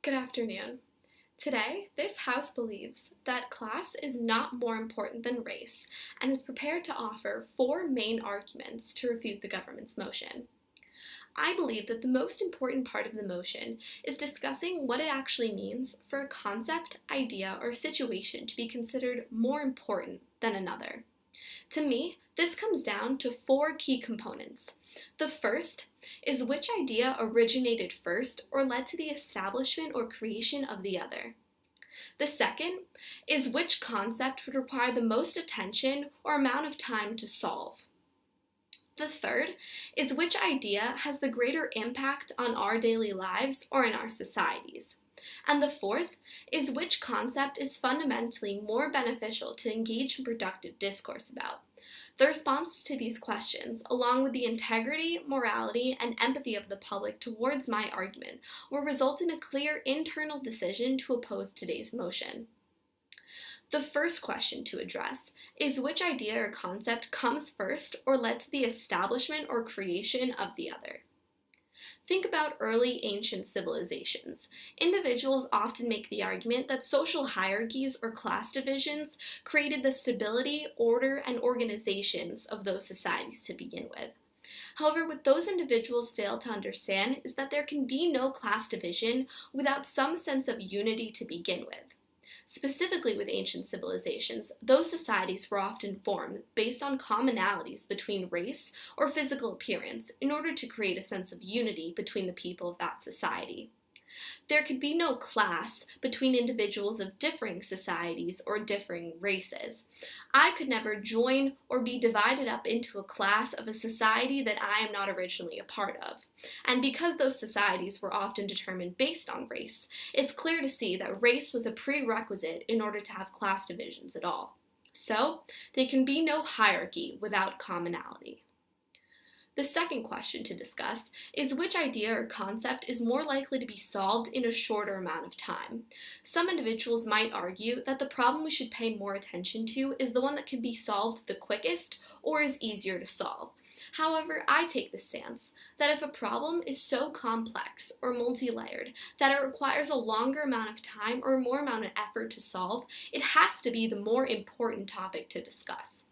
Good afternoon. Today, this House believes that class is not more important than race and is prepared to offer four main arguments to refute the government's motion. I believe that the most important part of the motion is discussing what it actually means for a concept, idea, or situation to be considered more important than another. To me, this comes down to four key components. The first is which idea originated first or led to the establishment or creation of the other. The second is which concept would require the most attention or amount of time to solve. The third is which idea has the greater impact on our daily lives or in our societies. And the fourth is which concept is fundamentally more beneficial to engage in productive discourse about. The responses to these questions, along with the integrity, morality, and empathy of the public towards my argument, will result in a clear internal decision to oppose today's motion. The first question to address is which idea or concept comes first or led to the establishment or creation of the other. Think about early ancient civilizations. Individuals often make the argument that social hierarchies or class divisions created the stability, order, and organizations of those societies to begin with. However, what those individuals fail to understand is that there can be no class division without some sense of unity to begin with. Specifically with ancient civilizations, those societies were often formed based on commonalities between race or physical appearance in order to create a sense of unity between the people of that society. There could be no class between individuals of differing societies or differing races. I could never join or be divided up into a class of a society that I am not originally a part of. And because those societies were often determined based on race, it's clear to see that race was a prerequisite in order to have class divisions at all. So, there can be no hierarchy without commonality. The second question to discuss is which idea or concept is more likely to be solved in a shorter amount of time. Some individuals might argue that the problem we should pay more attention to is the one that can be solved the quickest or is easier to solve. However, I take the stance that if a problem is so complex or multi-layered that it requires a longer amount of time or more amount of effort to solve, it has to be the more important topic to discuss.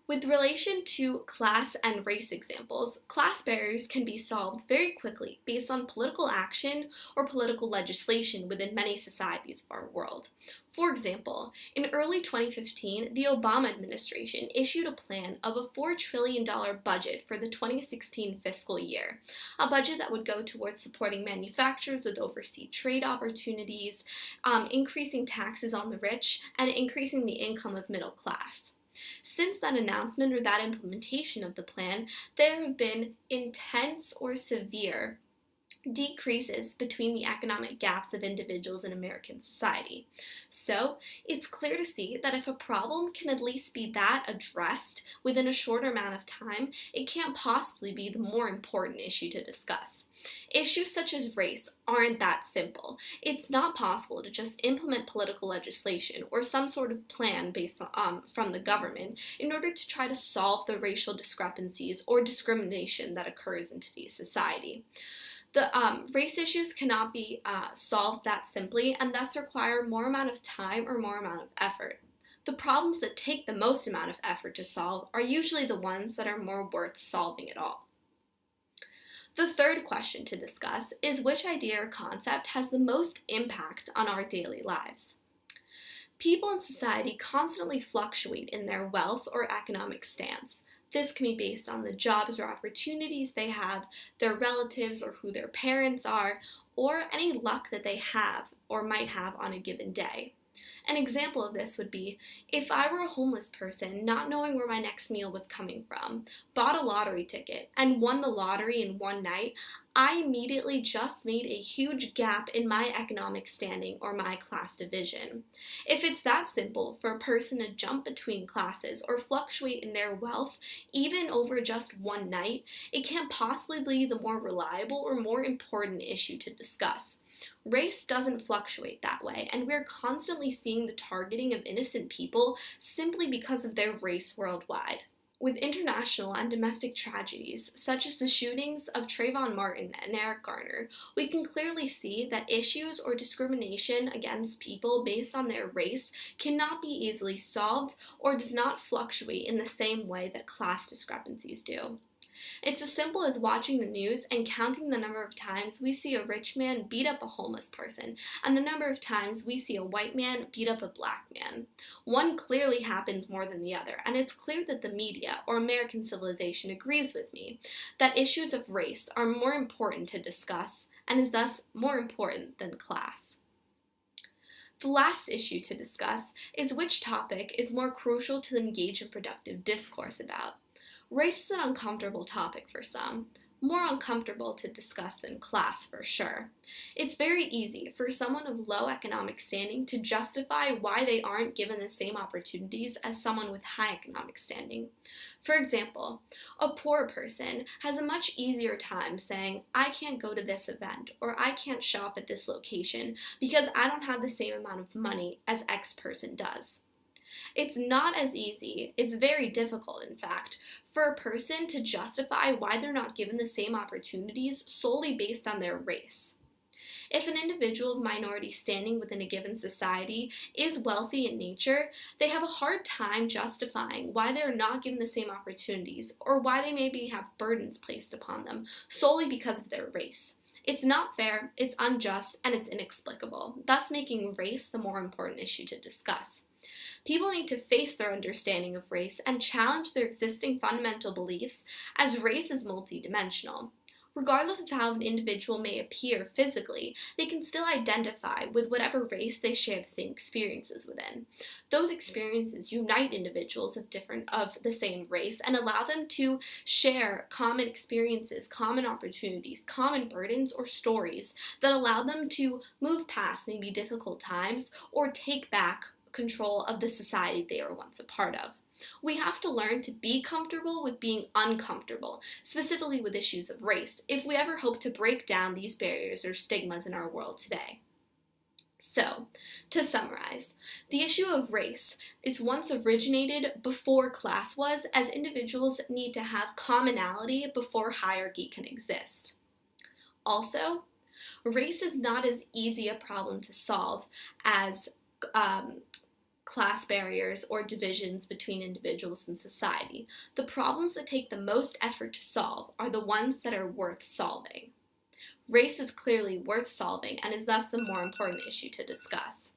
With relation to class and race examples, class barriers can be solved very quickly based on political action or political legislation within many societies of our world. For example, in early 2015, the Obama administration issued a plan of a $4 trillion budget for the 2016 fiscal year, a budget that would go towards supporting manufacturers with overseas trade opportunities, increasing taxes on the rich, and increasing the income of middle class. Since that announcement or that implementation of the plan, there have been intense or severe decreases between the economic gaps of individuals in American society. So, it's clear to see that if a problem can at least be that addressed within a shorter amount of time, it can't possibly be the more important issue to discuss. Issues such as race aren't that simple. It's not possible to just implement political legislation or some sort of plan based from the government in order to try to solve the racial discrepancies or discrimination that occurs in today's society. The race issues cannot be solved that simply and thus require more amount of time or more amount of effort. The problems that take the most amount of effort to solve are usually the ones that are more worth solving at all. The third question to discuss is which idea or concept has the most impact on our daily lives. People in society constantly fluctuate in their wealth or economic stance. This can be based on the jobs or opportunities they have, their relatives or who their parents are, or any luck that they have or might have on a given day. An example of this would be if I were a homeless person not knowing where my next meal was coming from, bought a lottery ticket, and won the lottery in one night, I immediately just made a huge gap in my economic standing or my class division. If it's that simple for a person to jump between classes or fluctuate in their wealth even over just one night, it can't possibly be the more reliable or more important issue to discuss. Race doesn't fluctuate that way, and we're constantly seeing the targeting of innocent people simply because of their race worldwide. With international and domestic tragedies, such as the shootings of Trayvon Martin and Eric Garner, we can clearly see that issues or discrimination against people based on their race cannot be easily solved or does not fluctuate in the same way that class discrepancies do. It's as simple as watching the news and counting the number of times we see a rich man beat up a homeless person, and the number of times we see a white man beat up a black man. One clearly happens more than the other, and it's clear that the media, or American civilization, agrees with me that issues of race are more important to discuss, and is thus more important than class. The last issue to discuss is which topic is more crucial to engage in productive discourse about. Race is an uncomfortable topic for some, more uncomfortable to discuss than class for sure. It's very easy for someone of low economic standing to justify why they aren't given the same opportunities as someone with high economic standing. For example, a poor person has a much easier time saying, I can't go to this event or I can't shop at this location because I don't have the same amount of money as X person does. It's not as easy, it's very difficult in fact, for a person to justify why they're not given the same opportunities solely based on their race. If an individual of minority standing within a given society is wealthy in nature, they have a hard time justifying why they're not given the same opportunities or why they maybe have burdens placed upon them solely because of their race. It's not fair, it's unjust, and it's inexplicable, thus making race the more important issue to discuss. People need to face their understanding of race and challenge their existing fundamental beliefs, as race is multidimensional. Regardless of how an individual may appear physically, they can still identify with whatever race they share the same experiences within. Those experiences unite individuals of the same race and allow them to share common experiences, common opportunities, common burdens, or stories that allow them to move past maybe difficult times or take back control of the society they were once a part of. We have to learn to be comfortable with being uncomfortable, specifically with issues of race, if we ever hope to break down these barriers or stigmas in our world today. So, to summarize, the issue of race is once originated before class was, as individuals need to have commonality before hierarchy can exist. Also, race is not as easy a problem to solve as class barriers or divisions between individuals in society. The problems that take the most effort to solve are the ones that are worth solving. Race is clearly worth solving and is thus the more important issue to discuss.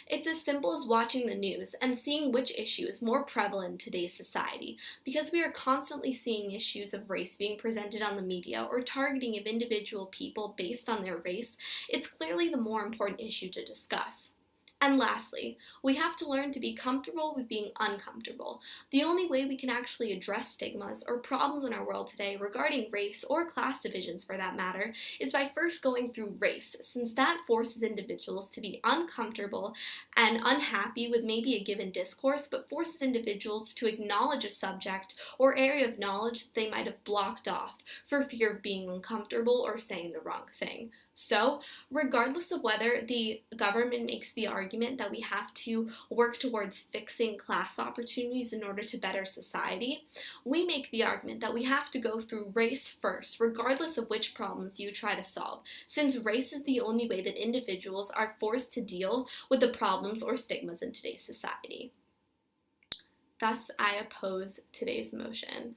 It's as simple as watching the news and seeing which issue is more prevalent in today's society. Because we are constantly seeing issues of race being presented on the media or targeting of individual people based on their race, it's clearly the more important issue to discuss. And lastly, we have to learn to be comfortable with being uncomfortable. The only way we can actually address stigmas or problems in our world today regarding race or class divisions for that matter is by first going through race, since that forces individuals to be uncomfortable and unhappy with maybe a given discourse, but forces individuals to acknowledge a subject or area of knowledge that they might have blocked off for fear of being uncomfortable or saying the wrong thing. So, regardless of whether the government makes the argument that we have to work towards fixing class opportunities in order to better society, we make the argument that we have to go through race first, regardless of which problems you try to solve, since race is the only way that individuals are forced to deal with the problems or stigmas in today's society. Thus, I oppose today's motion.